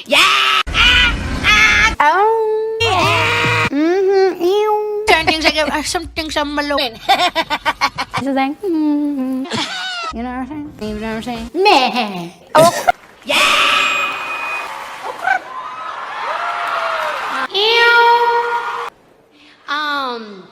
Yeah! Something sa malungin. It's a thing. You know what I'm saying? You know what I'm saying? Meh. Oh. Ow.